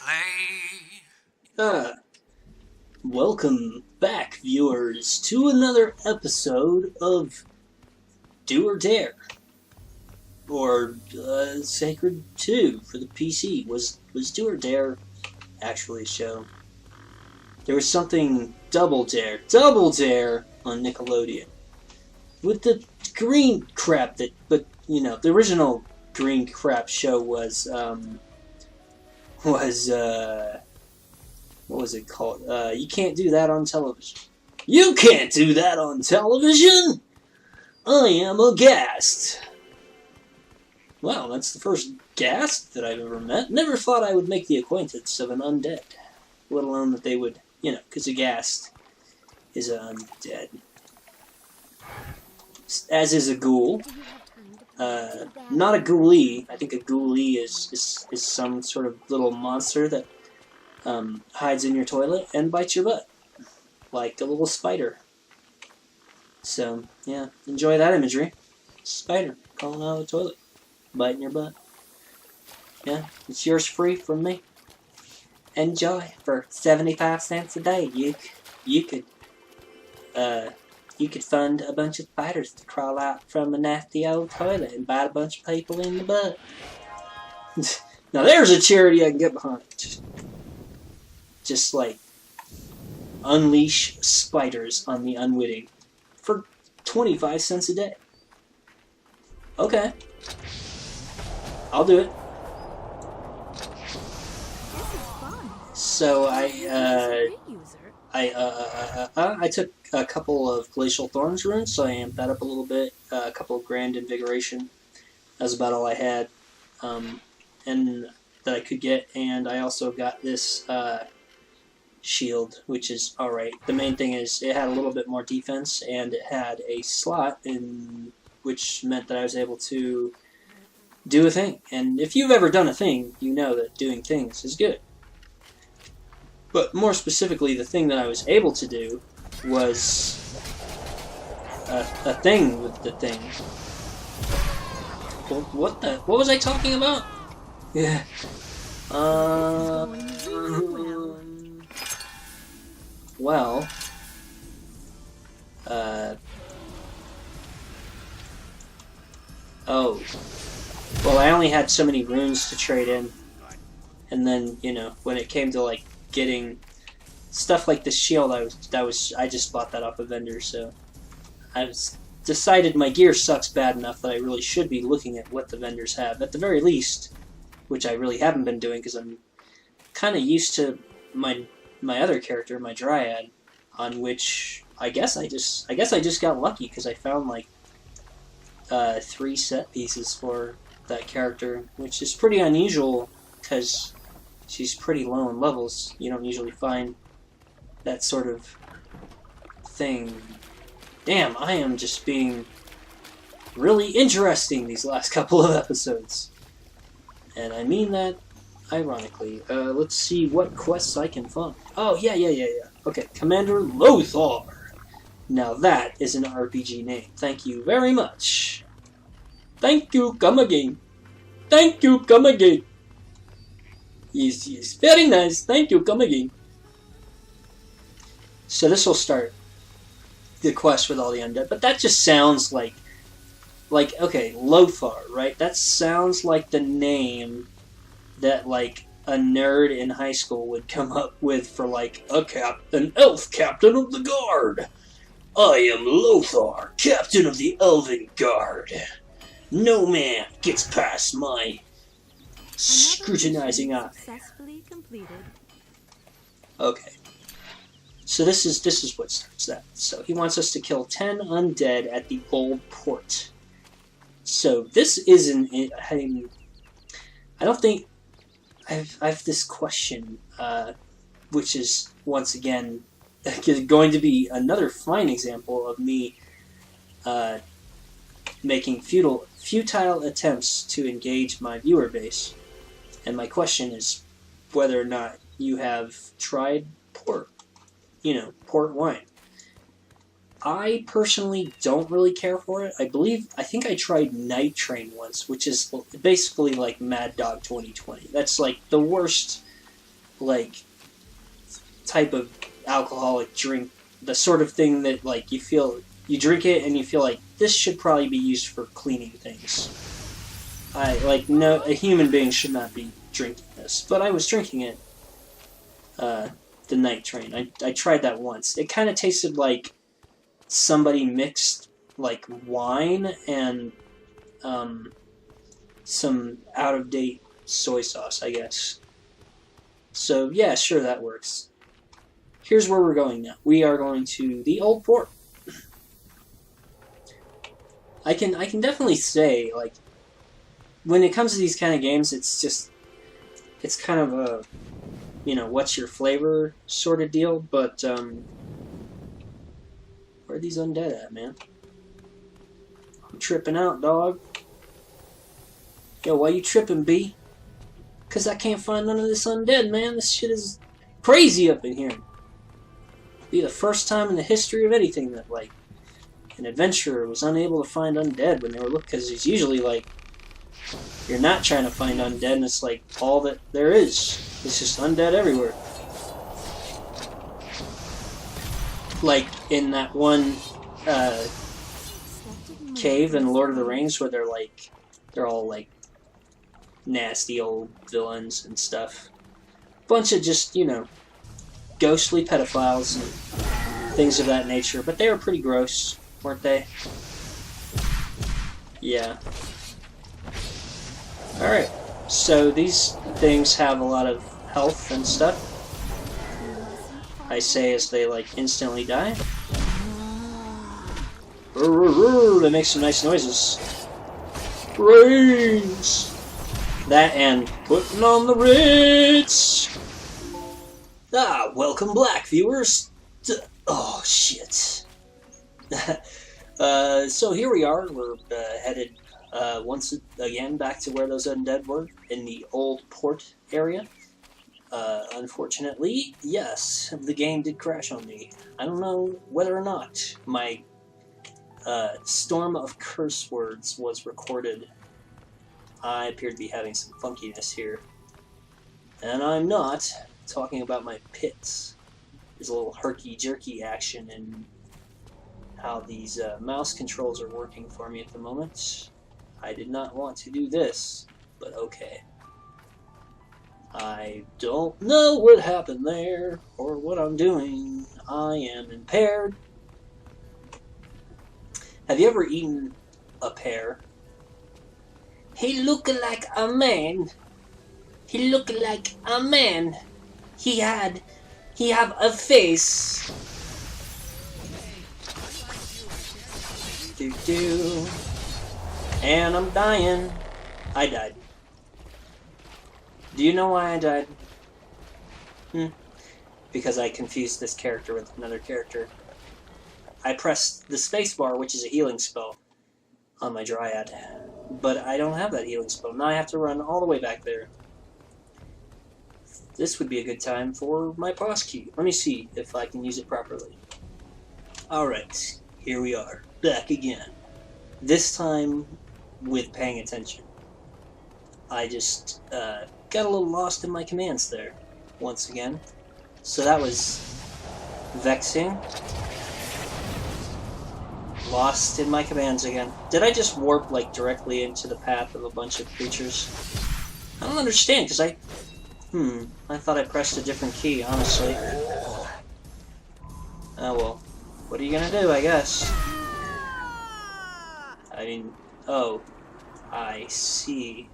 play. Welcome back, viewers, to another episode of Do or Dare. Or, Sacred 2 for the PC. Was Do or Dare actually a show? There was something Double Dare on Nickelodeon. With the green crap the original green crap show was, what was it called? You can't do that on television. You can't do that on television! I am a ghast. Wow, that's the first ghast that I've ever met. Never thought I would make the acquaintance of an undead. Let alone that they would, because a ghast is an undead. As is a ghoul. Not a ghoulie. I think a ghoulie is some sort of little monster that hides in your toilet and bites your butt. Like a little spider. So, yeah, enjoy that imagery. Spider crawling out of the toilet, biting your butt. Yeah, it's yours free from me. Enjoy for 75 cents a day. You could fund a bunch of spiders to crawl out from a nasty old toilet and bite a bunch of people in the butt. Now there's a charity I can get behind. Just like unleash spiders on the unwitting for 25 cents a day. Okay. I'll do it. So I took a couple of Glacial Thorns runes, so I amped that up a little bit. A couple of Grand Invigoration. That was about all I had, and that I could get. And I also got this shield, which is alright. The main thing is it had a little bit more defense, and it had a slot, which meant that I was able to do a thing. And if you've ever done a thing, you know that doing things is good. But more specifically, the thing that I was able to do was a thing with the thing. What was I talking about? Yeah. Well, oh. Well, I only had so many runes to trade in. And then, when it came to, like, getting stuff like the shield, I just bought that off a vendor, so I decided my gear sucks bad enough that I really should be looking at what the vendors have, at the very least, which I really haven't been doing because I'm kind of used to my other character, my Dryad, on which I guess I just got lucky because I found like 3 set pieces for that character, which is pretty unusual because she's pretty low in levels. You don't usually find that sort of thing. Damn, I am just being really interesting these last couple of episodes. And I mean that ironically. Let's see what quests I can find. Oh, yeah. Okay, Commander Lothar. Now that is an RPG name. Thank you very much. Thank you, come again. Thank you, come again. Yes, very nice. Thank you, come again. So this will start the quest with all the undead, but that just sounds like, okay, Lothar, right? That sounds like the name that, like, a nerd in high school would come up with for, like, an elf captain of the guard. I am Lothar, captain of the Elven Guard. No man gets past my scrutinizing eye. Successfully completed. Okay. So this is what starts that. So he wants us to kill 10 undead at the old port. So this isn't. I don't think I have this question, which is once again going to be another fine example of me making futile attempts to engage my viewer base. And my question is whether or not you have tried port. Port wine. I personally don't really care for it. I think I tried Night Train once, which is basically like Mad Dog 2020. That's like the worst like type of alcoholic drink, the sort of thing that like you drink it and you feel like this should probably be used for cleaning things. No, a human being should not be drinking this, but I was drinking it the night train. I tried that once. It kind of tasted like somebody mixed like wine and some out-of-date soy sauce, I guess. So yeah, sure, that works. Here's where we're going now. We are going to the Old Port. I can definitely say, like, when it comes to these kind of games, it's kind of a, what's your flavor sort of deal, but, where are these undead at, man? I'm tripping out, dog. Yo, why you tripping, B? 'Cause I can't find none of this undead, man. This shit is crazy up in here. Be the first time in the history of anything that, like, an adventurer was unable to find undead when they were looking, because it's usually, like, you're not trying to find undead, and it's, like, all that there is. It's just undead everywhere. Like, in that one, cave in Lord of the Rings where they're all, like, nasty old villains and stuff. Bunch of just, ghostly pedophiles and things of that nature, but they were pretty gross, weren't they? Yeah. Alright, so these things have a lot of health and stuff. I say as they, like, instantly die. They make some nice noises. Brains! That and putting on the Ritz! Ah, welcome back, viewers! Oh, shit. So here we are. We're headed once again back to where those undead were, in the Old Port area. Unfortunately, yes, the game did crash on me. I don't know whether or not my storm of curse words was recorded. I appear to be having some funkiness here. And I'm not talking about my pits. There's a little herky-jerky action in how these mouse controls are working for me at the moment. I did not want to do this, but okay. I don't know what happened there, or what I'm doing. I am impaired. Have you ever eaten a pear? He look like a man. He look like a man. He have a face. Do. And I'm dying. I died. Do you know why I died? Because I confused this character with another character. I pressed the spacebar, which is a healing spell, on my Dryad. But I don't have that healing spell. Now I have to run all the way back there. This would be a good time for my pause key. Let me see if I can use it properly. Alright, here we are. Back again. This time with paying attention. I just got a little lost in my commands there, once again. So that was vexing. Lost in my commands again. Did I just warp, like, directly into the path of a bunch of creatures? I don't understand, because I thought I pressed a different key, honestly. Oh well. What are you gonna do, I guess? I mean, oh. I see.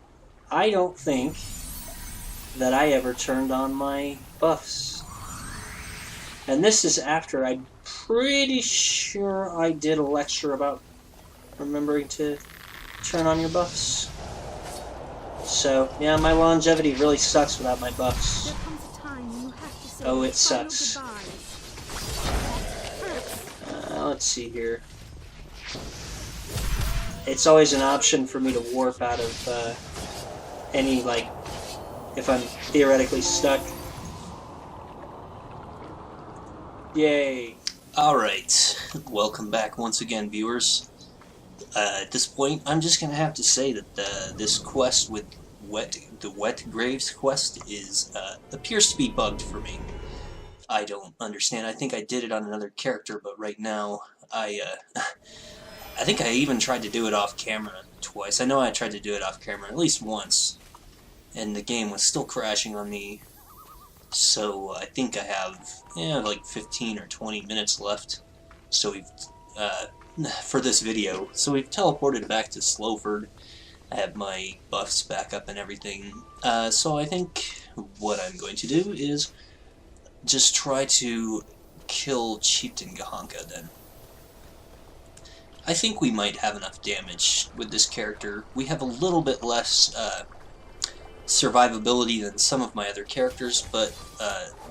I don't think that I ever turned on my buffs. And this is after I'm pretty sure I did a lecture about remembering to turn on your buffs. So, yeah, my longevity really sucks without my buffs. Oh, it sucks. Let's see here. It's always an option for me to warp out of any, like, if I'm theoretically stuck. Yay. Alright, welcome back once again, viewers. At this point, I'm just going to have to say that this quest with the Wet Graves quest is appears to be bugged for me. I don't understand. I think I did it on another character, but right now I think I even tried to do it off camera twice. I know I tried to do it off camera at least once, and the game was still crashing on me. So I think I have like 15 or 20 minutes left. So we've for this video. So we've teleported back to Slowford. I have my buffs back up and everything. So I think what I'm going to do is just try to kill Chieftan Gahanka then. I think we might have enough damage with this character. We have a little bit less survivability than some of my other characters, but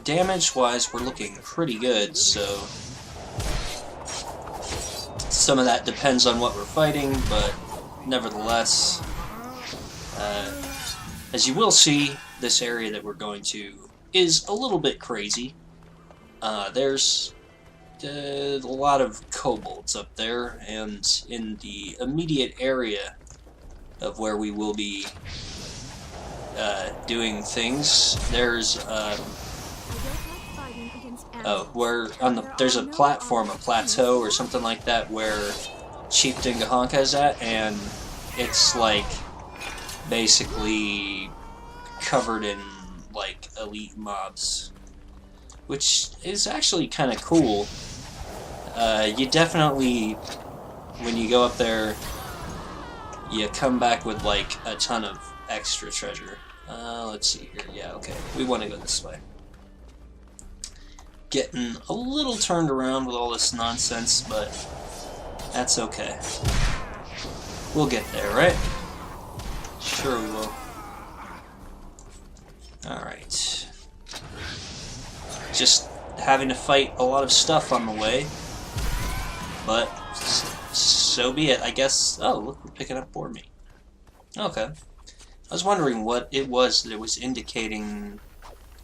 damage-wise we're looking pretty good, so some of that depends on what we're fighting, but nevertheless, as you will see, this area that we're going to is a little bit crazy. There's a lot of kobolds up there, and in the immediate area of where we will be doing things, there's there's a platform, a plateau or something like that where Chieftan Gahanka is at, and it's like basically covered in like elite mobs, which is actually kind of cool. You definitely, when you go up there, you come back with like a ton of extra treasure. Let's see here. Yeah, okay. We want to go this way. Getting a little turned around with all this nonsense, but that's okay. We'll get there, right? Sure we will. Alright. Just having to fight a lot of stuff on the way, but so be it, I guess. Oh, look, we're picking up board meat. Okay. I was wondering what it was that it was indicating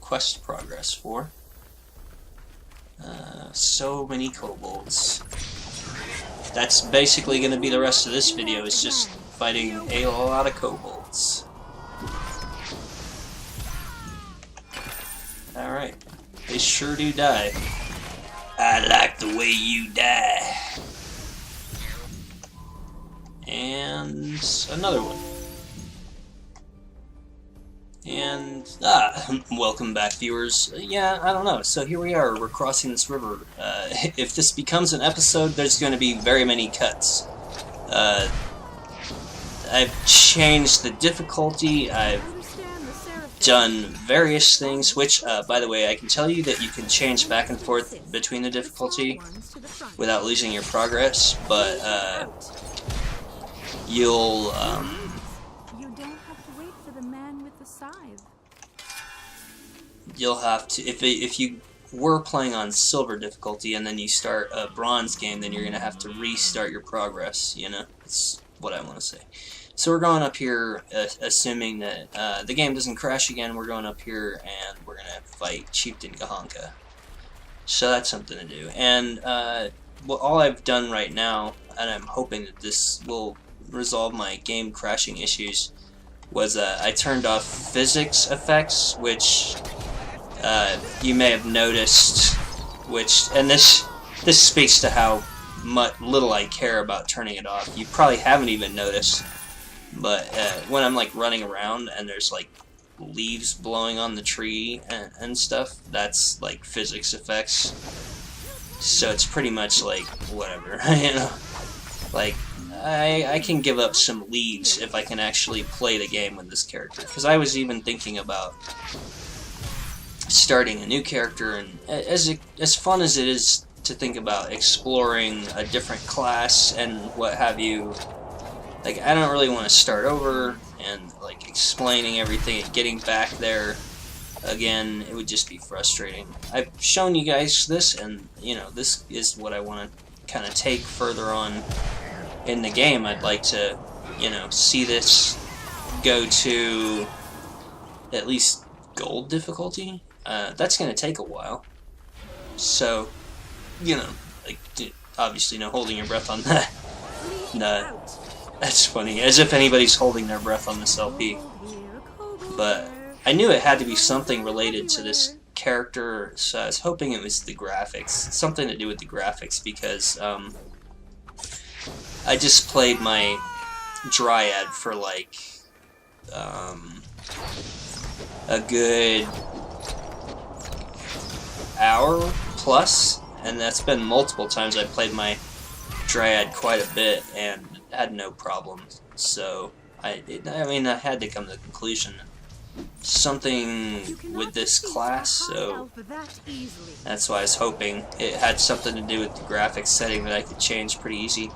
quest progress for. So many kobolds. That's basically going to be the rest of this video, is just fighting a lot of kobolds. Alright. They sure do die. I like the way you die. And another one. And, welcome back, viewers. Yeah, I don't know. So here we are, we're crossing this river. If this becomes an episode, there's going to be very many cuts. I've changed the difficulty, I've done various things, which, by the way, I can tell you that you can change back and forth between the difficulty without losing your progress, but, you'll, you'll have to, if you were playing on silver difficulty and then you start a bronze game, then you're going to have to restart your progress, you know? That's what I want to say. So we're going up here, assuming that the game doesn't crash again. We're going up here and we're going to fight Chieftan Gahanka. So that's something to do. And well, all I've done right now, and I'm hoping that this will resolve my game crashing issues, was I turned off physics effects, which you may have noticed, and this speaks to how little I care about turning it off. You probably haven't even noticed, but when I'm like running around and there's like leaves blowing on the tree and stuff, that's like physics effects. So it's pretty much like whatever, you know. Like I can give up some leaves if I can actually play the game with this character, because I was even thinking about starting a new character, and as fun as it is to think about exploring a different class and what have you, like, I don't really want to start over and like explaining everything and getting back there again. It would just be frustrating. I've shown you guys this, and you know, this is what I want to kind of take further on in the game. I'd like to, you know, see this go to at least gold difficulty. That's going to take a while. So, you know, like, obviously no holding your breath on that. Nah, that's funny. As if anybody's holding their breath on this LP. but I knew it had to be something related to this character, so I was hoping it was the graphics, something to do with the graphics, because I just played my Dryad for like a good hour plus, and that's been multiple times. I played my Dryad quite a bit and had no problems. So I mean, I had to come to the conclusion something with this class. So that's why I was hoping it had something to do with the graphics setting that I could change pretty easy.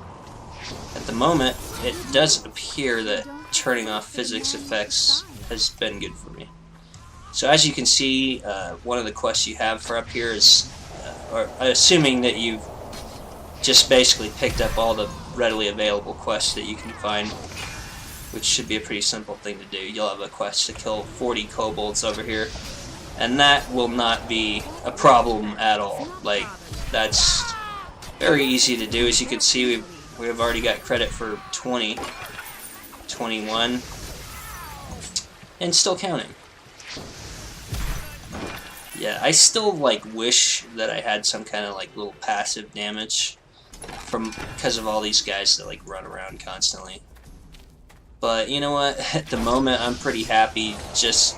At the moment, it does appear that turning off physics effects has been good for me. So as you can see, one of the quests you have for up here is, or assuming that you've just basically picked up all the readily available quests that you can find, which should be a pretty simple thing to do. You'll have a quest to kill 40 kobolds over here, and that will not be a problem at all. Like, that's very easy to do. As you can see, we've already got credit for 20, 21, and still counting. Yeah, I still like wish that I had some kind of like little passive damage because of all these guys that like run around constantly. But you know what? At the moment, I'm pretty happy just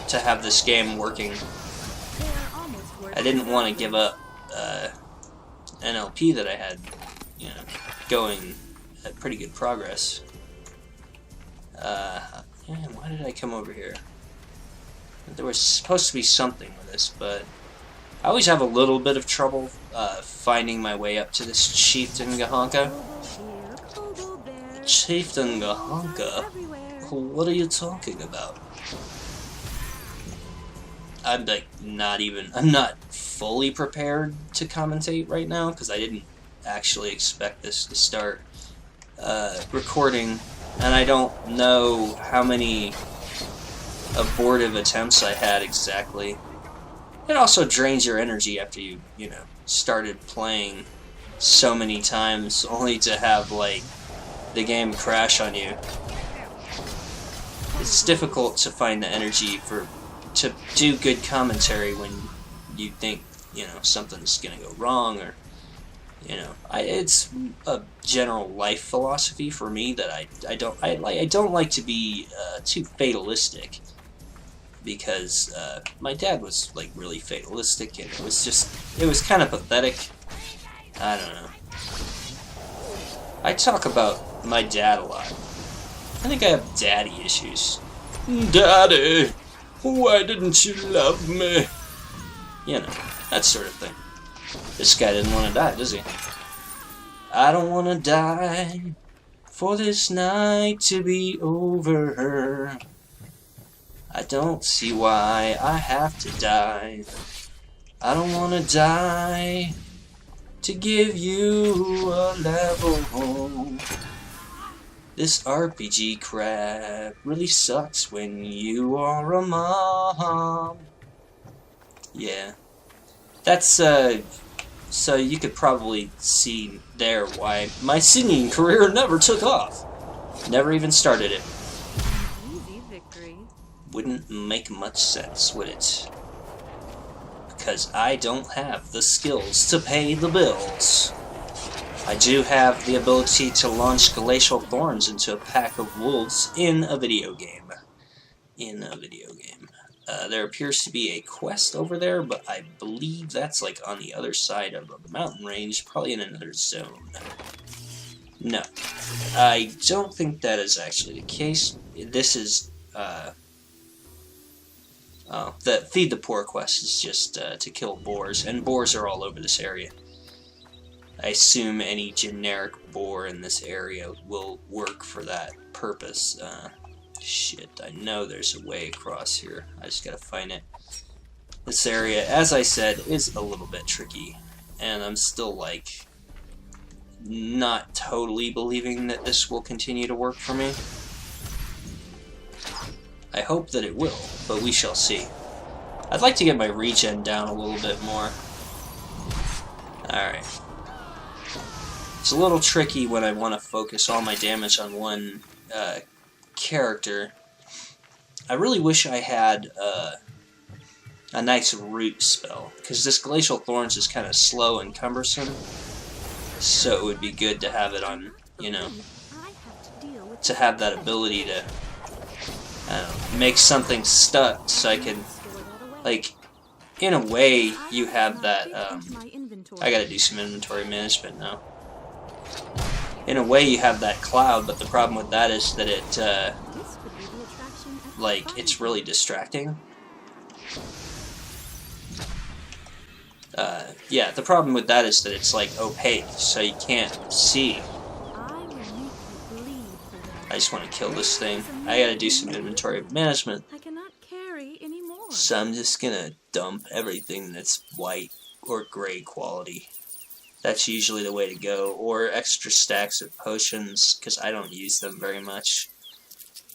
to have this game working. I didn't want to give up NLP that I had, you know, going at pretty good progress. Man, why did I come over here? There was supposed to be something with this, but I always have a little bit of trouble finding my way up to this Chieftan Gahanka. Chieftan Gahanka? What are you talking about? I'm like I'm not fully prepared to commentate right now because I didn't actually expect this to start recording, and I don't know how many abortive attempts I had exactly. It also drains your energy after you know, started playing so many times only to have like the game crash on you. It's difficult to find the energy to do good commentary when you think, you know, something's gonna go wrong, or you know, it's a general life philosophy for me that I don't like to be too fatalistic, because my dad was like really fatalistic, and it was kind of pathetic. I don't know. I talk about my dad a lot. I think I have daddy issues. Daddy, why didn't you love me? You know, that sort of thing. This guy didn't want to die, does he? I don't want to die for this night to be over. I don't see why I have to die. I don't want to die to give you a level. This RPG crap really sucks when you are a mom. Yeah. That's, so you could probably see there why my singing career never took off. Never even started it. Easy victory. Wouldn't make much sense, would it? Because I don't have the skills to pay the bills. I do have the ability to launch glacial thorns into a pack of wolves in a video game. There appears to be a quest over there, but I believe that's like on the other side of a mountain range, probably in another zone. No, I don't think that is actually the case. This is, the Feed the Poor quest is just to kill boars, and boars are all over this area. I assume any generic boar in this area will work for that purpose. Shit, I know there's a way across here. I just gotta find it. This area, as I said, is a little bit tricky, and I'm still, like, not totally believing that this will continue to work for me. I hope that it will, but we shall see. I'd like to get my regen down a little bit more. Alright. It's a little tricky when I want to focus all my damage on one character. I really wish I had a nice root spell, because this Glacial Thorns is kind of slow and cumbersome, so it would be good to have it on, you know, to have that ability to, I don't know, make something stuck so I can, like, in a way, you have that, I gotta do some inventory management now. In a way, you have that cloud, but the problem with that is that it, like, it's really distracting. Yeah, the problem with that is that it's, like, opaque, so you can't see. I just want to kill this thing. I gotta do some inventory management. So I'm just gonna dump everything that's white or gray quality. That's usually the way to go. Or extra stacks of potions, because I don't use them very much.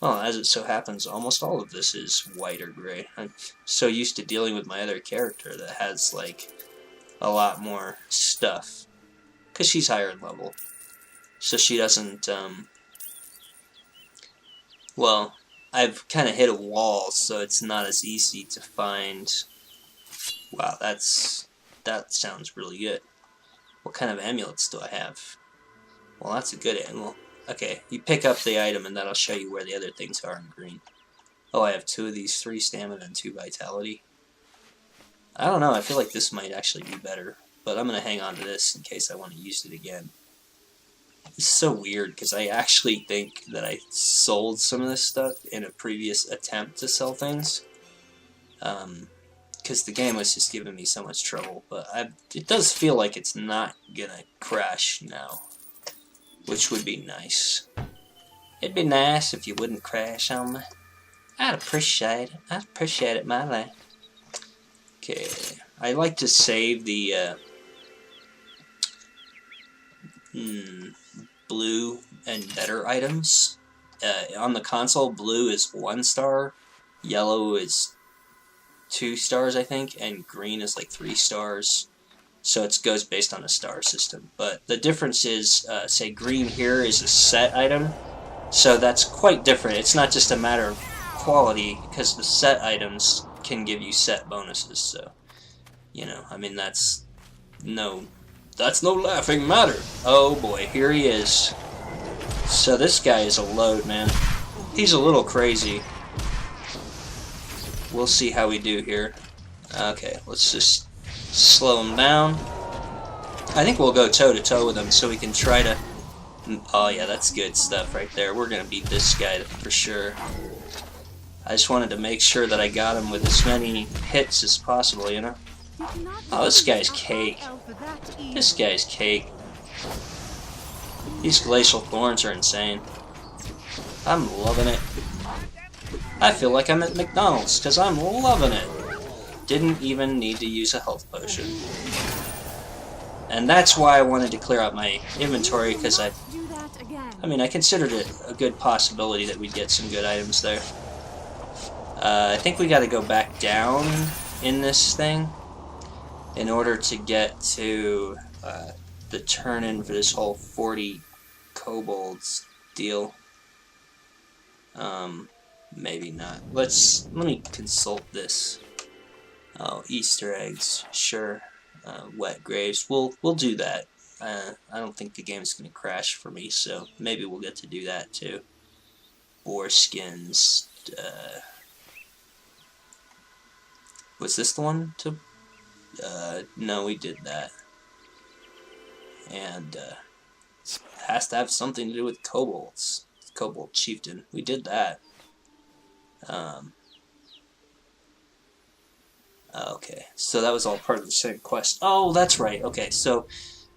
Well, as it so happens, almost all of this is white or gray. I'm so used to dealing with my other character that has, like, a lot more stuff. Because she's higher in level. So she doesn't, well, I've kind of hit a wall, so it's not as easy to find. Wow, that sounds really good. What kind of amulets do I have? Well, that's a good amulet. Okay, you pick up the item, and that'll show you where the other things are in green. Oh, I have 2 of these, 3 stamina and 2 vitality. I don't know, I feel like this might actually be better, but I'm going to hang on to this in case I want to use it again. It's so weird, because I actually think that I sold some of this stuff in a previous attempt to sell things. Because the game was just giving me so much trouble, but it does feel like it's not gonna crash now, which would be nice. It'd be nice if you wouldn't crash on me. I'd appreciate it, my lad. Okay, I like to save the blue and better items. On the console, blue is 1 star, yellow is 2 stars, I think, and green is like 3 stars. So it goes based on a star system. But the difference is, say green here is a set item, so that's quite different. It's not just a matter of quality, because the set items can give you set bonuses, so, you know, I mean, that's no laughing matter. Oh boy, here he is. So this guy is a load, man. He's a little crazy. We'll see how we do here. Okay, let's just slow him down. I think we'll go toe-to-toe with him so we can try to... Oh yeah, that's good stuff right there. We're gonna beat this guy for sure. I just wanted to make sure that I got him with as many hits as possible, you know? Oh, this guy's cake. This guy's cake. These Glacial Thorns are insane. I'm loving it. I feel like I'm at McDonald's, because I'm loving it. Didn't even need to use a health potion. And that's why I wanted to clear out my inventory, because I mean, I considered it a good possibility that we'd get some good items there. I think we gotta go back down in this thing in order to get to the turn-in for this whole 40 kobolds deal. Maybe not. Let me consult this. Oh, Easter eggs, sure. Wet graves, we'll do that. I don't think the game's gonna crash for me, so maybe we'll get to do that too. Boar skins. Was this the one to? No, we did that. And has to have something to do with kobolds. Kobold Chieftan. We did that. Okay, so that was all part of the same quest. Oh, that's right. Okay, so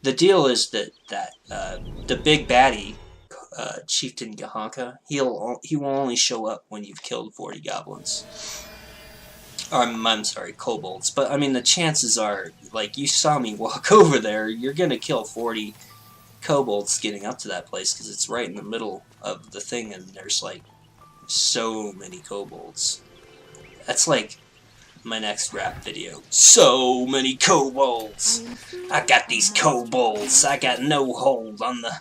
the deal is that the big baddie, Chieftan Gahanka, he will only show up when you've killed 40 goblins. I'm sorry, kobolds. But I mean, the chances are, like, you saw me walk over there, you're gonna kill 40 kobolds getting up to that place, because it's right in the middle of the thing, and there's like so many kobolds. That's like my next rap video. So many kobolds. I got these kobolds. I got no hold on the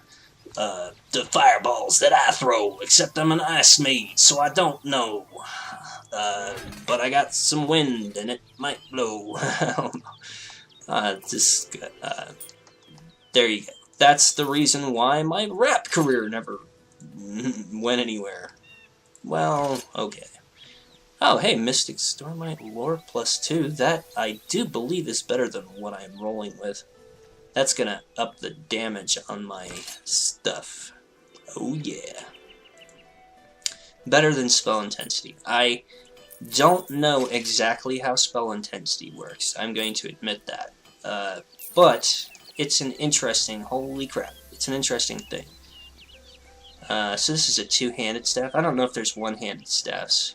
the fireballs that I throw, except I'm an ice mage, so I don't know. But I got some wind, and it might blow. I don't know. There you go. That's the reason why my rap career never went anywhere. Well, okay. Oh, hey, Mystic Stormlight Lore +2. That, I do believe, is better than what I'm rolling with. That's gonna up the damage on my stuff. Oh, yeah. Better than Spell Intensity. I don't know exactly how Spell Intensity works. I'm going to admit that. But it's an interesting, holy crap, it's an interesting thing. So this is a two-handed staff. I don't know if there's one-handed staffs.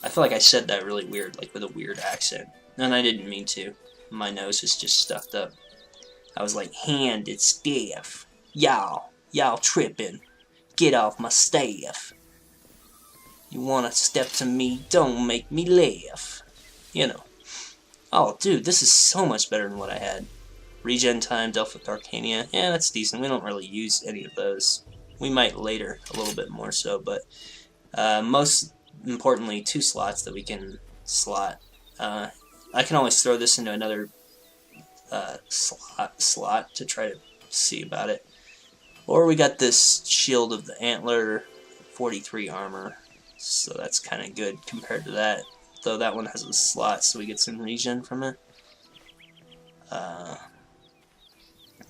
I feel like I said that really weird, like with a weird accent. And I didn't mean to. My nose is just stuffed up. I was like, handed staff. Y'all tripping. Get off my staff. You wanna step to me, don't make me laugh. You know. Oh, dude, this is so much better than what I had. Regen time, Delphic Arcania. Yeah, that's decent. We don't really use any of those. We might later, a little bit more so, but most importantly, 2 slots that we can slot. I can always throw this into another slot to try to see about it. Or we got this Shield of the Antler, 43 armor, so that's kind of good compared to that. Though that one has a slot, so we get some regen from it.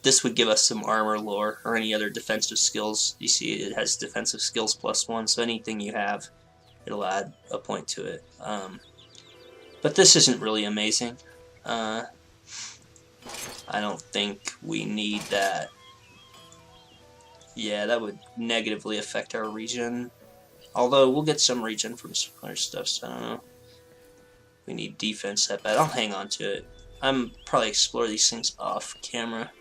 This would give us some armor lore, or any other defensive skills. You see it has defensive skills +1, so anything you have, it'll add a point to it. But this isn't really amazing. I don't think we need that. Yeah, that would negatively affect our regen. Although, we'll get some regen from some other stuff, so I don't know. We need defense that bad. I'll hang on to it. I'm probably explore these things off camera.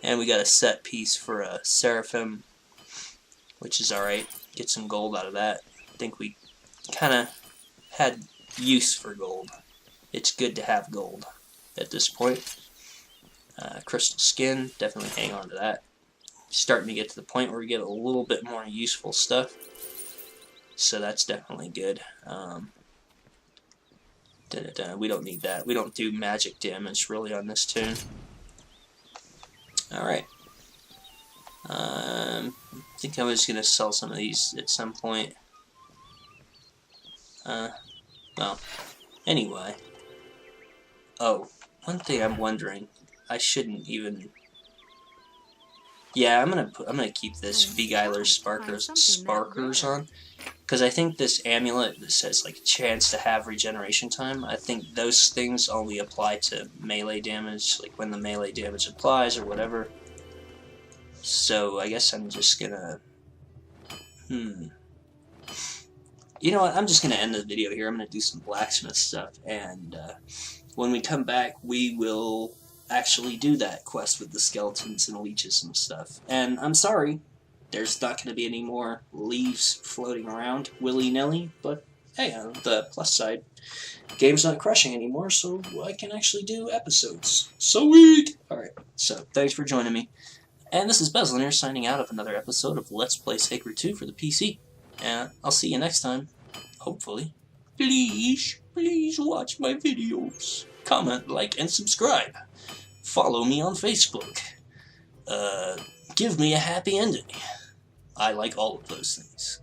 And we got a set piece for a Seraphim, which is alright. Get some gold out of that. I think we kind of had use for gold. It's good to have gold at this point. Crystal Skin, definitely hang on to that. Starting to get to the point where we get a little bit more useful stuff. So that's definitely good. We don't need that. We don't do magic damage really on this tune. Alright. I think I was going to sell some of these at some point. Well, anyway. Oh, one thing I'm wondering. I shouldn't even... Yeah, I'm gonna keep this Beguiler Sparkers on. Because I think this amulet that says, like, chance to have regeneration time, I think those things only apply to melee damage, like when the melee damage applies or whatever. So I guess I'm just gonna... You know what, I'm just gonna end the video here. I'm gonna do some blacksmith stuff, and when we come back, we will actually do that quest with the skeletons and leeches and stuff. And I'm sorry, there's not going to be any more leaves floating around willy-nilly, but hey, on the plus side, game's not crushing anymore, so I can actually do episodes. Sweet! Alright, so thanks for joining me. And this is Bezlonir signing out of another episode of Let's Play Sacred 2 for the PC. And I'll see you next time, hopefully. Please watch my videos. Comment, like, and subscribe. Follow me on Facebook. Give me a happy ending. I like all of those things.